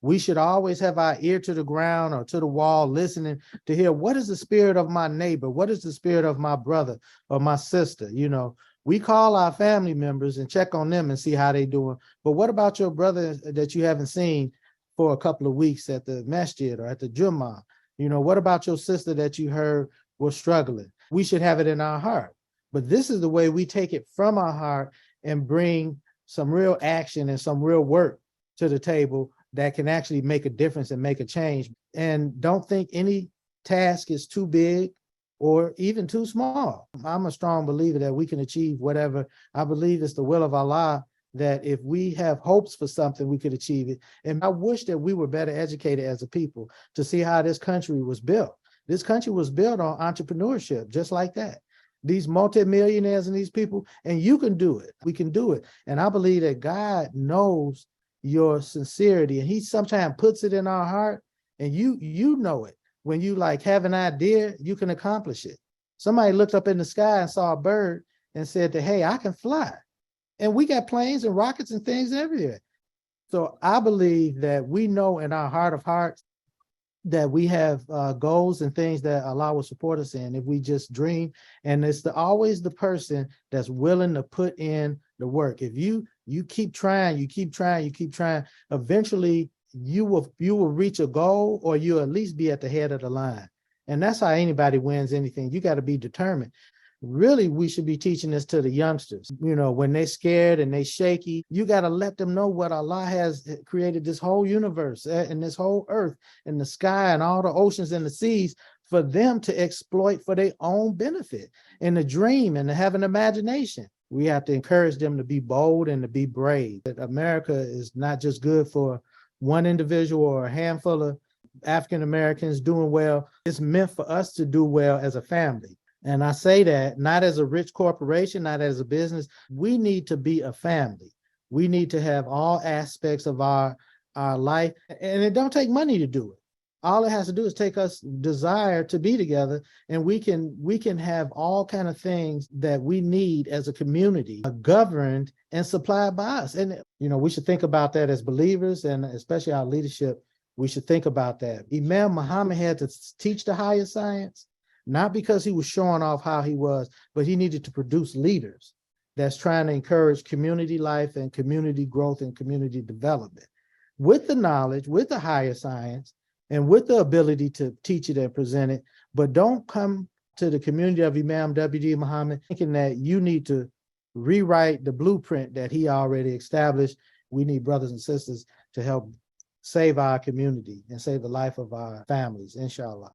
We should always have our ear to the ground or to the wall, listening to hear, what is the spirit of my neighbor? What is the spirit of my brother or my sister? You know, we call our family members and check on them and see how they doing. But what about your brother that you haven't seen for a couple of weeks at the masjid or at the Jummah? You know, what about your sister that you heard was struggling? We should have it in our heart. But this is the way we take it from our heart and bring some real action and some real work to the table that can actually make a difference and make a change. And don't think any task is too big or even too small. I'm a strong believer that we can achieve whatever. I believe it's the will of Allah that if we have hopes for something, we could achieve it. And I wish that we were better educated as a people to see how this country was built. This country was built on entrepreneurship, just like that. These multimillionaires and these people, and you can do it. We can do it. And I believe that God knows your sincerity, and he sometimes puts it in our heart, and you know it. When you like have an idea, you can accomplish it. Somebody looked up in the sky and saw a bird and said that, hey, I can fly. And we got planes and rockets and things everywhere. So I believe that we know in our heart of hearts that we have goals and things that Allah will support us in if we just dream. And it's always the person that's willing to put in the work. If you keep trying, you keep trying, eventually you will reach a goal, or you'll at least be at the head of the line. And that's how anybody wins anything. You got to be determined. Really, we should be teaching this to the youngsters. You know, when they're scared and they shaky, you got to let them know what Allah has created, this whole universe and this whole earth and the sky and all the oceans and the seas, for them to exploit for their own benefit and to dream and to have an imagination. We have to encourage them to be bold and to be brave. That America is not just good for one individual or a handful of African Americans doing well. It's meant for us to do well as a family. And I say that not as a rich corporation, not as a business. We need to be a family. We need to have all aspects of our life. And it don't take money to do it. All it has to do is take us desire to be together, and we can have all kind of things that we need as a community governed and supplied by us. And, you know, we should think about that as believers, and especially our leadership. We should think about that. Imam Muhammad had to teach the higher science, not because he was showing off how he was, but he needed to produce leaders that's trying to encourage community life and community growth and community development with the knowledge, with the higher science, and with the ability to teach it and present it. But don't come to the community of Imam Deen Mohammed thinking that you need to rewrite the blueprint that he already established. We need brothers and sisters to help save our community and save the life of our families, inshallah.